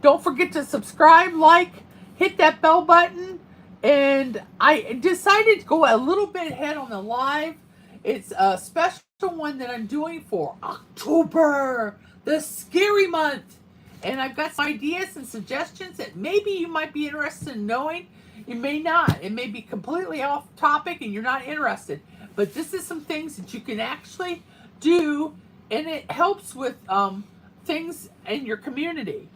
Don't forget to subscribe, like, hit that bell button. And I decided to go a little bit ahead on the live. It's a special one that I'm doing for October, the scary month. And I've got some ideas and suggestions that maybe you might be interested in knowing. You may not. It may be completely off topic and you're not interested. But this is some things that you can actually do, and it helps with things in your community.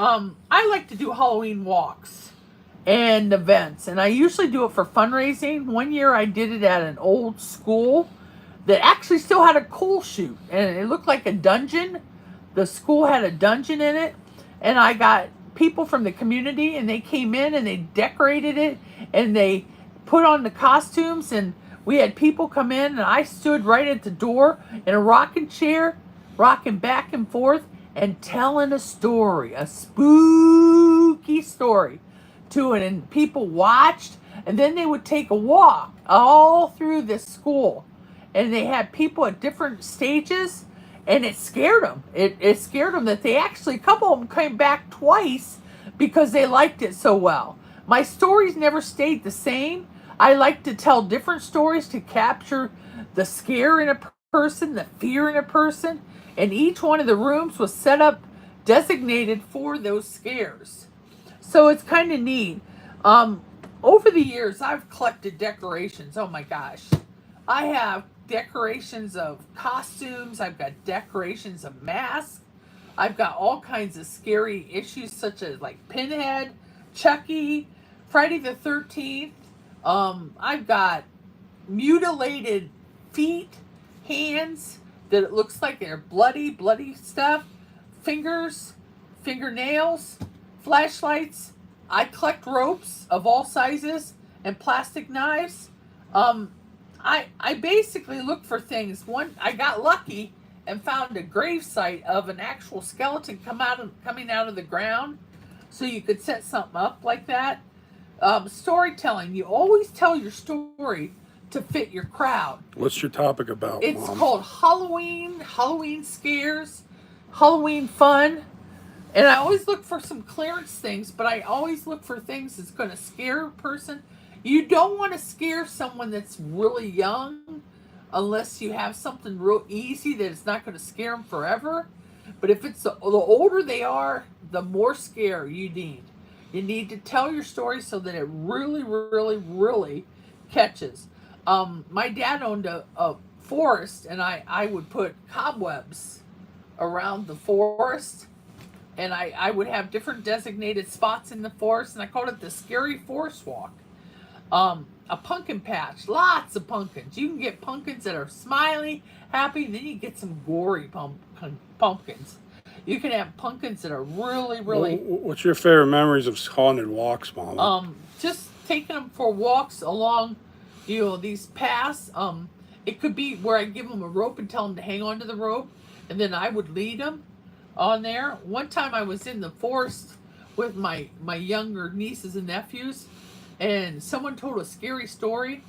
I like to do Halloween walks and events, and I usually do it for fundraising. One year I did it at an old school that actually still had a coal chute, and it looked like a dungeon. The school had a dungeon in it, and I got people from the community, and they came in and they decorated it, and they put on the costumes, and we had people come in, and I stood right at the door in a rocking chair, rocking back and forth, and telling a story, a spooky story to it, and people watched, and then they would take a walk all through this school, and they had people at different stages, and it scared them. It scared them that they actually, a couple of them came back twice because they liked it so well. My stories never stayed the same. I like to tell different stories to capture the scare in a person, the fear in a person, and each one of the rooms was set up designated for those scares. So it's kind of neat. Over the years, I've collected decorations. Oh my gosh. I have decorations of costumes. I've got decorations of masks. I've got all kinds of scary issues such as like Pinhead, Chucky, Friday the 13th. I've got mutilated feet, hands that it looks like they're bloody stuff, fingers, fingernails, flashlights. I collect ropes of all sizes and plastic knives. I basically look for things. One, I got lucky and found a grave site of an actual skeleton coming out of the ground, so you could set something up like that. Storytelling. You always tell your story to fit your crowd. What's your topic about, It's Mom? called Halloween scares, Halloween fun. And I always look for some clearance things, but I always look for things that's going to scare a person. You don't want to scare someone that's really young unless you have something real easy that it's not going to scare them forever. But if it's the older they are, the more scare you need. You need to tell your story so that it really catches. My dad owned a forest, and I would put cobwebs around the forest, and I would have different designated spots in the forest, and I called it the Scary Forest Walk. A pumpkin patch, lots of pumpkins. You can get pumpkins that are smiley, happy, and then you get some gory pumpkins. You can have pumpkins that are really. What's your favorite memories of haunted walks, Mama? Just taking them for walks along, these paths. It could be where I give them a rope and tell them to hang on to the rope, and then I would lead them on there. One time I was in the forest with my younger nieces and nephews, and someone told a scary story,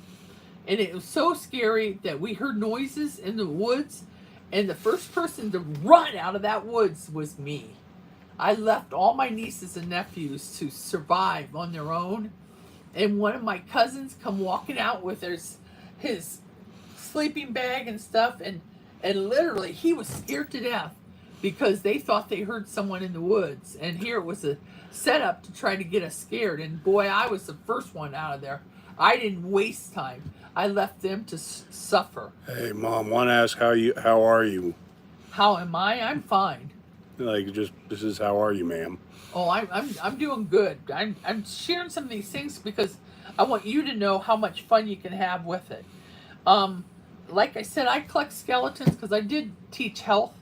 and it was so scary that we heard noises in the woods, and the first person to run out of that woods was me. I left all my nieces and nephews to survive on their own, and one of my cousins come walking out with his sleeping bag and stuff, and literally he was scared to death because they thought they heard someone in the woods, and here it was a setup to try to get us scared. And boy, I was the first one out of there. I didn't waste time. I left them to suffer. Hey, Mom, want to ask how are you? How am I? I'm fine. Like, just this is how are you, ma'am? Oh, I'm doing good. I'm sharing some of these things because I want you to know how much fun you can have with it. Like I said, I collect skeletons because I did teach health,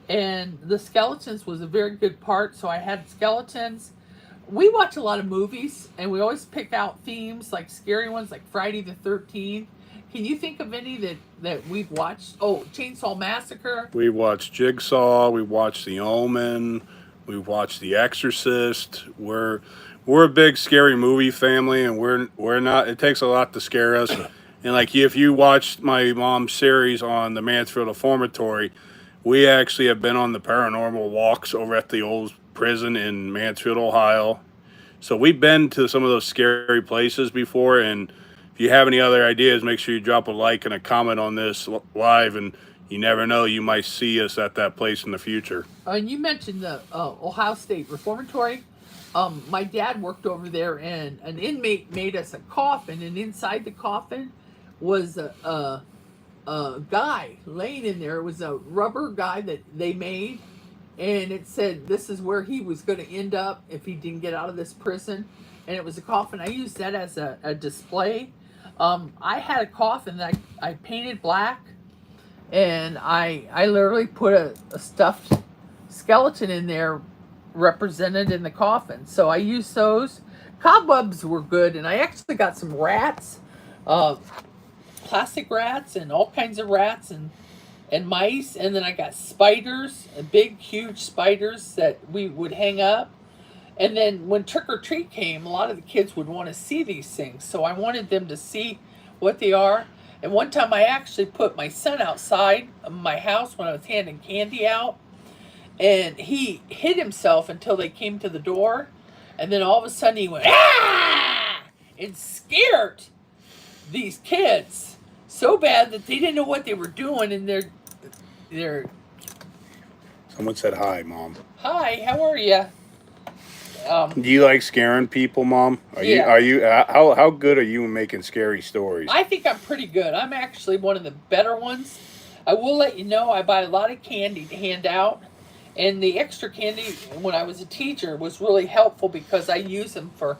and the skeletons was a very good part. So I had skeletons. We watch a lot of movies, and we always pick out themes like scary ones, like Friday the 13th. Can you think of any that we've watched? Oh, Chainsaw Massacre. We watched Jigsaw. We watched The Omen. We watched The Exorcist. We're a big scary movie family, and we're not. It takes a lot to scare us. And like if you watched my mom's series on the Mansfield Reformatory, we actually have been on the paranormal walks over at the old prison in Mansfield, Ohio. So we've been to some of those scary places before, and if you have any other ideas, make sure you drop a like and a comment on this live, and you never know, you might see us at that place in the future. And you mentioned the Ohio State Reformatory. My dad worked over there, and an inmate made us a coffin, and inside the coffin was a guy laying in there. It was a rubber guy that they made, and it said this is where he was going to end up if he didn't get out of this prison. And it was a coffin. I used that as a display. I had a coffin that I painted black, and I literally put a stuffed skeleton in there represented in the coffin. So I used those. Cobwebs were good, and I actually got some rats, plastic rats and all kinds of rats and mice, and then I got spiders, big huge spiders that we would hang up. And then when trick or treat came, a lot of the kids would want to see these things, so I wanted them to see what they are. And one time I actually put my son outside of my house when I was handing candy out, and he hid himself until they came to the door, and then all of a sudden he went, ah! And scared these kids so bad that they didn't know what they were doing, and they're Someone said hi, Mom. hi, how are you? Do you like scaring people, Mom? Yeah. How good are you in making scary stories? I think I'm pretty good. I'm actually one of the better ones. I will let you know I buy a lot of candy to hand out, and the extra candy when I was a teacher was really helpful because I use them for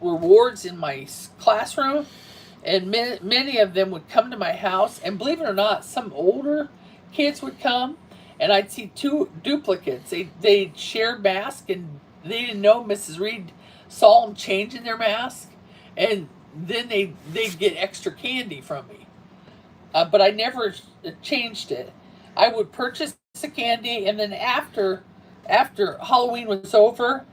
rewards in my classroom, and many of them would come to my house, and believe it or not, some older kids would come, and I'd see two duplicates. They'd share masks, and they didn't know Mrs. Reed saw them changing their mask, and then they'd get extra candy from me. But I never changed it. I would purchase the candy, and then after Halloween was over,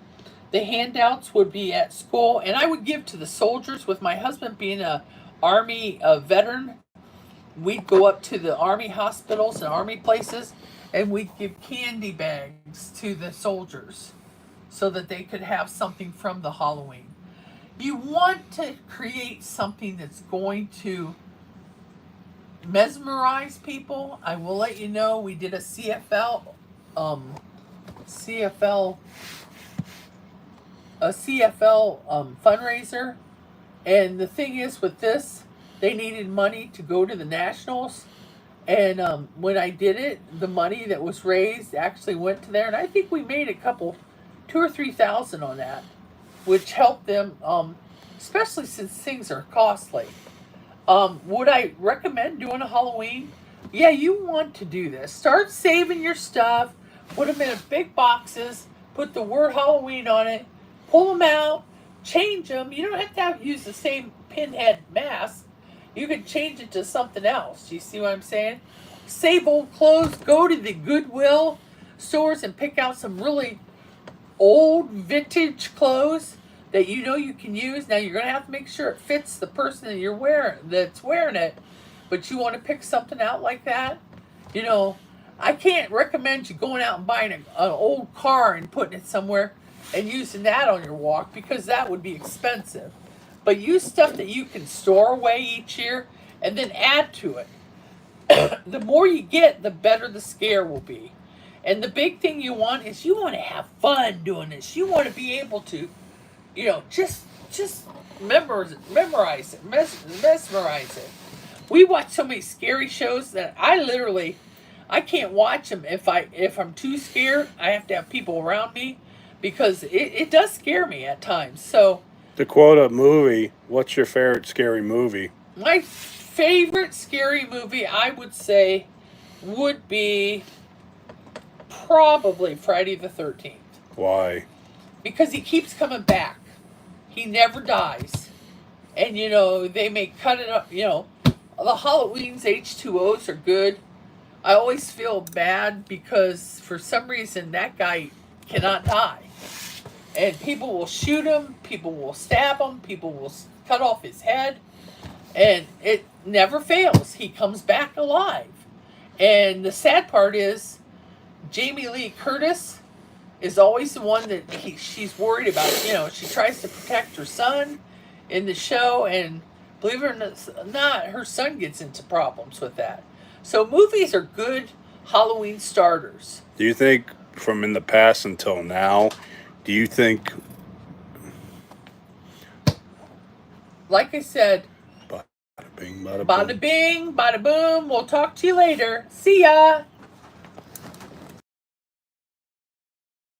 the handouts would be at school, and I would give to the soldiers. With my husband being a Army veteran, we'd go up to the Army hospitals and Army places, and we'd give candy bags to the soldiers so that they could have something from the Halloween. You want to create something that's going to mesmerize people. I will let you know we did a CFL fundraiser, and the thing is with this, they needed money to go to the nationals, and when I did it, the money that was raised actually went to there, and I think we made a couple, 2,000 or 3,000 on that, which helped them, especially since things are costly. Would I recommend doing a Halloween? Yeah, you want to do this. Start saving your stuff, put them in big boxes, put the word Halloween on it, pull them out, change them. You don't have to use the same pinhead mask. You could change it to something else. You see what I'm saying? Save old clothes. Go to the Goodwill stores and pick out some really old vintage clothes that you know you can use. Now you're gonna have to make sure it fits the person that's wearing it, but you want to pick something out like that. You know, I can't recommend you going out and buying an old car and putting it somewhere and using that on your walk, because that would be expensive. But use stuff that you can store away each year and then add to it. The more you get, the better the scare will be. And the big thing you want is you want to have fun doing this. You want to be able to, you know, just memorize it, mesmerize it. We watch so many scary shows that I can't watch them if I'm too scared. I have to have people around me, because it does scare me at times. So To quote a movie, what's your favorite scary movie? my favorite scary movie, I would say, would be probably Friday the 13th, Why? because he keeps coming back. He never dies. And, you know, they may cut it up, you know. The Halloween's H2Os are good. I always feel bad because for some reason that guy cannot die. And people will shoot him, people will stab him, people will cut off his head. And it never fails. He comes back alive. And the sad part is, Jamie Lee Curtis is always the one that she's worried about. You know, she tries to protect her son in the show, and believe it or not, her son gets into problems with that. So movies are good Halloween starters. Do you think from in the past until now, do you think, Like I said, bada bing, bada boom. bada bing, bada boom. We'll talk to you later. See ya.